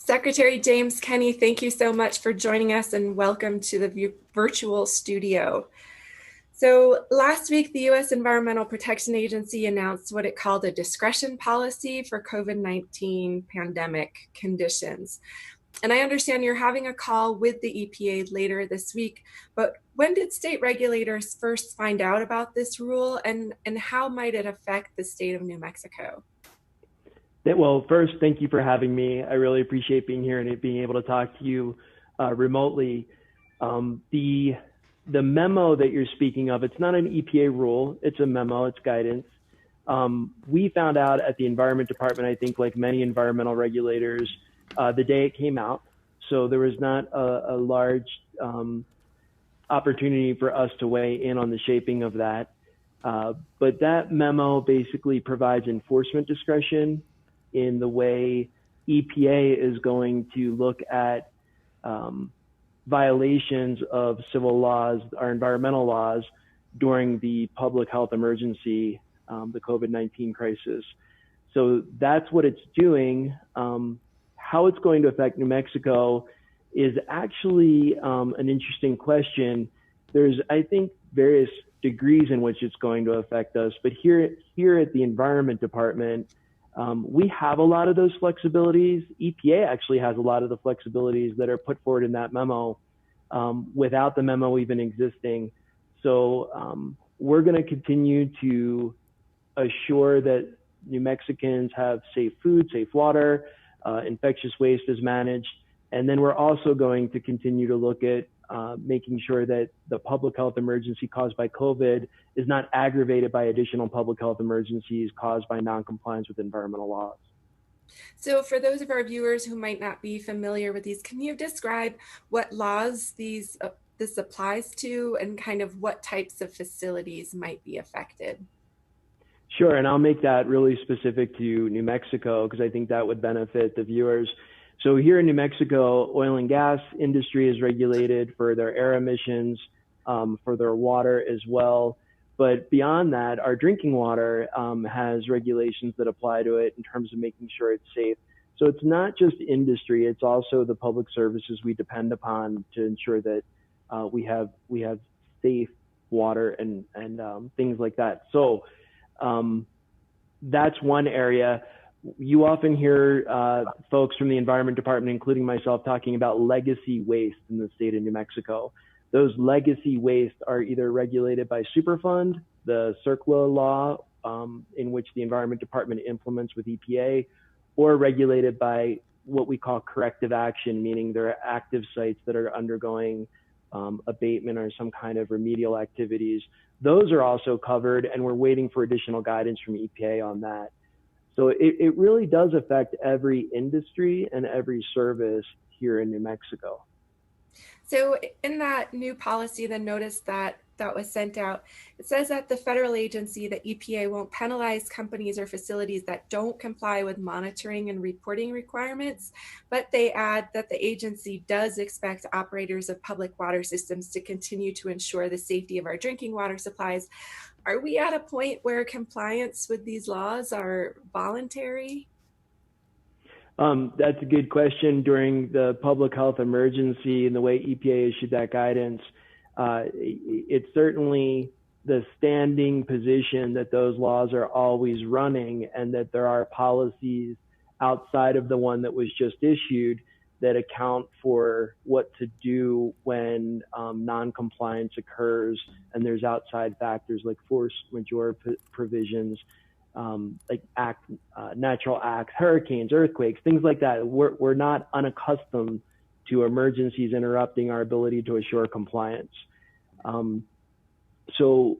Secretary James Kenney, thank you so much for joining us and welcome to the virtual studio. So last week, the U.S. Environmental Protection Agency announced what it called a discretion policy for COVID-19 pandemic conditions. And I understand you're having a call with the EPA later this week, but when did state regulators first find out about this rule and how might it affect the state of New Mexico? Well, first, thank you for having me. I really appreciate being here and being able to talk to you remotely. The memo that you're speaking of, it's not an EPA rule, it's a memo, it's guidance. We found out at the Environment Department, I think like many environmental regulators, the day it came out. So there was not a large opportunity for us to weigh in on the shaping of that. But that memo basically provides enforcement discretion in the way EPA is going to look at violations of civil laws, our environmental laws, during the public health emergency, the COVID-19 crisis. So that's what it's doing. How it's going to affect New Mexico is actually an interesting question. There's, I think, various degrees in which it's going to affect us, but here at the Environment Department, we have a lot of those flexibilities. EPA actually has a lot of the flexibilities that are put forward in that memo without the memo even existing. So we're going to continue to assure that New Mexicans have safe food, safe water, infectious waste is managed. And then we're also going to continue to look at making sure that the public health emergency caused by COVID is not aggravated by additional public health emergencies caused by noncompliance with environmental laws. So for those of our viewers who might not be familiar with these, can you describe what laws this applies to and kind of what types of facilities might be affected? Sure, and I'll make that really specific to New Mexico because I think that would benefit the viewers. So here in New Mexico, oil and gas industry is regulated for their air emissions, for their water as well. But beyond that, our drinking water has regulations that apply to it in terms of making sure it's safe. So it's not just industry, it's also the public services we depend upon to ensure that we have safe water and things like that. So that's one area. You often hear folks from the Environment Department, including myself, talking about legacy waste in the state of New Mexico. Those legacy waste are either regulated by Superfund, the CERCLA law, in which the Environment Department implements with EPA, or regulated by what we call corrective action, meaning there are active sites that are undergoing abatement or some kind of remedial activities. Those are also covered, and we're waiting for additional guidance from EPA on that. So it really does affect every industry and every service here in New Mexico. So in that new policy, the notice that was sent out, it says that the federal agency, the EPA, won't penalize companies or facilities that don't comply with monitoring and reporting requirements, but they add that the agency does expect operators of public water systems to continue to ensure the safety of our drinking water supplies. Are we at a point where compliance with these laws are voluntary? That's a good question. During the public health emergency and the way EPA issued that guidance, it's certainly the standing position that those laws are always running and that there are policies outside of the one that was just issued that account for what to do when non-compliance occurs and there's outside factors like force majeure provisions, like natural acts, hurricanes, earthquakes, things like that. We're not unaccustomed to emergencies interrupting our ability to assure compliance. So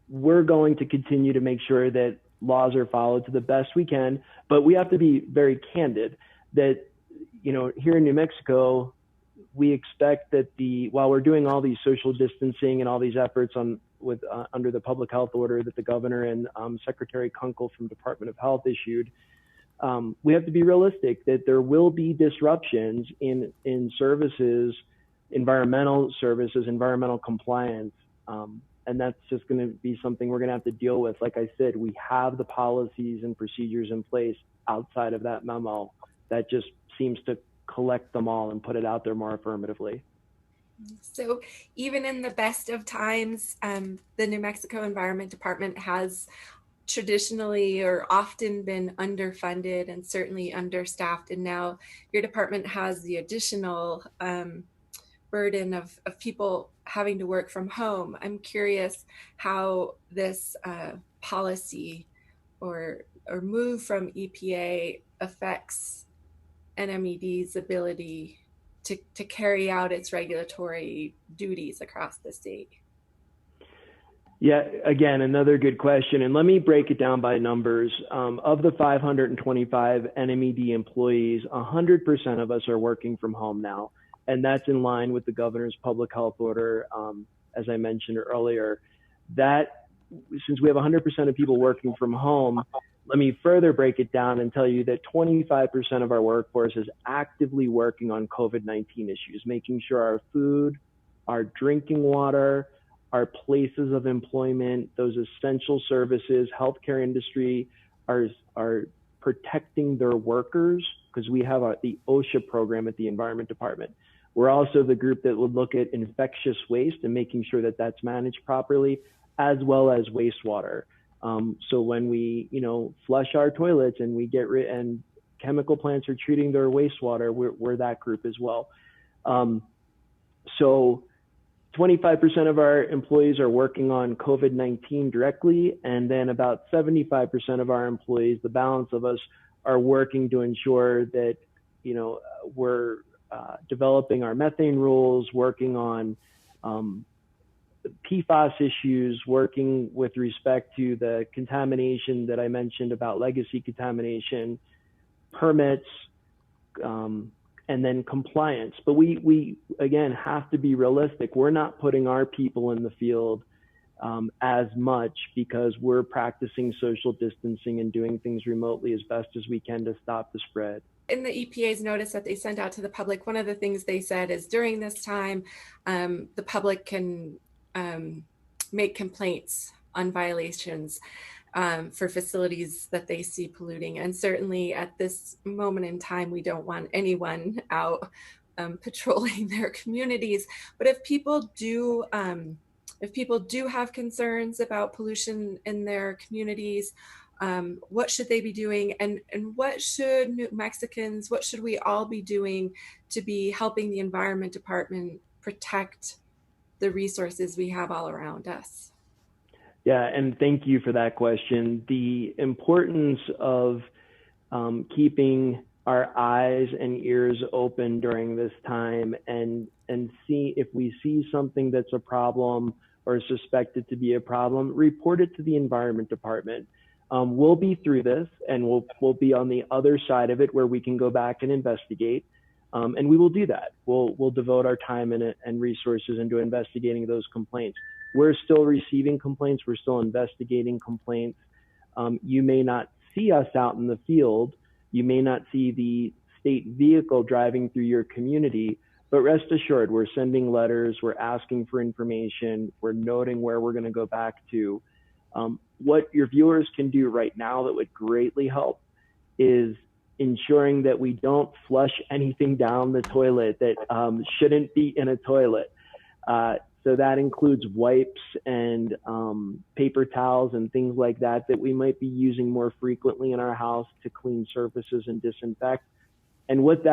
we're going to continue to make sure that laws are followed to the best we can, but we have to be very candid that, you know, here in New Mexico, we expect that while we're doing all these social distancing and all these efforts under the public health order that the governor and Secretary Kunkel from Department of Health issued, we have to be realistic that there will be disruptions in services, environmental services, environmental compliance. And that's just going to be something we're going to have to deal with. Like I said, we have the policies and procedures in place outside of that memo that just seems to collect them all and put it out there more affirmatively. So even in the best of times, the New Mexico Environment Department has traditionally or often been underfunded and certainly understaffed. And now your department has the additional burden of people having to work from home. I'm curious how this policy or move from EPA affects NMED's ability to carry out its regulatory duties across the state. Yeah, again, another good question. And let me break it down by numbers. Of the 525 NMED employees, 100% of us are working from home now. And that's in line with the governor's public health order, as I mentioned earlier. That, since we have 100% of people working from home, let me further break it down and tell you that 25% of our workforce is actively working on COVID-19 issues, making sure our food, our drinking water, our places of employment, those essential services, healthcare industry are protecting their workers, because we have the OSHA program at the Environment Department. We're also the group that would look at infectious waste and making sure that that's managed properly, as well as wastewater. So when we, flush our toilets and we get and chemical plants are treating their wastewater, we're that group as well. So 25% of our employees are working on COVID-19 directly, and then about 75% of our employees, the balance of us, are working to ensure that, we're developing our methane rules, working on PFAS issues, working with respect to the contamination that I mentioned about legacy contamination, permits, and then compliance. But we again have to be realistic. We're not putting our people in the field as much because we're practicing social distancing and doing things remotely as best as we can to stop the spread. In the EPA's notice that they sent out to the public, one of the things they said is during this time, the public can make complaints on violations for facilities that they see polluting. And certainly at this moment in time, we don't want anyone out patrolling their communities. But if people do have concerns about pollution in their communities, what should they be doing? And what should New Mexicans, what should we all be doing to be helping the Environment Department protect the resources we have all around us? Yeah, and thank you for that question. The importance of keeping our eyes and ears open during this time and see if we see something that's a problem or suspected to be a problem, report it to the Environment Department. We'll be through this and we'll be on the other side of it where we can go back and investigate. And we will do that. We'll devote our time and resources into investigating those complaints. We're still receiving complaints. We're still investigating complaints. You may not see us out in the field. You may not see the state vehicle driving through your community, but rest assured, we're sending letters. We're asking for information. We're noting where we're going to go back to. What your viewers can do right now that would greatly help is ensuring that we don't flush anything down the toilet that shouldn't be in a toilet. So that includes wipes and paper towels and things like that we might be using more frequently in our house to clean surfaces and disinfect. And with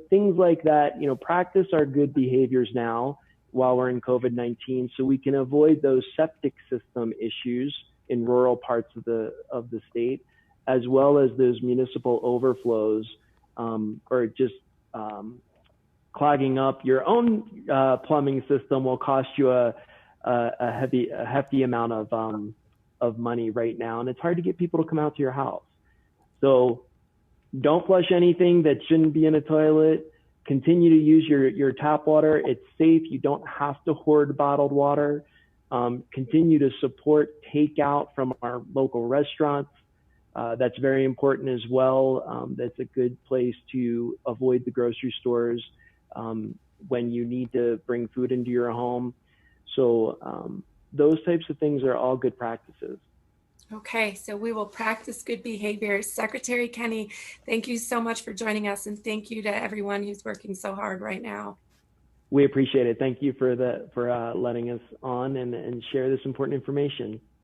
things like that, practice our good behaviors now while we're in COVID-19 so we can avoid those septic system issues in rural parts of the state, as well as those municipal overflows or just clogging up your own plumbing system will cost you a hefty amount of money right now, and it's hard to get people to come out to your house. So don't flush anything that shouldn't be in a toilet. Continue to use your tap water. It's safe. You don't have to hoard bottled water. Continue to support takeout from our local restaurants. That's very important as well. That's a good place to avoid the grocery stores when you need to bring food into your home. So those types of things are all good practices. Okay, so we will practice good behavior. Secretary Kenny, thank you so much for joining us, and thank you to everyone who's working so hard right now. We appreciate it. Thank you for letting us on and share this important information.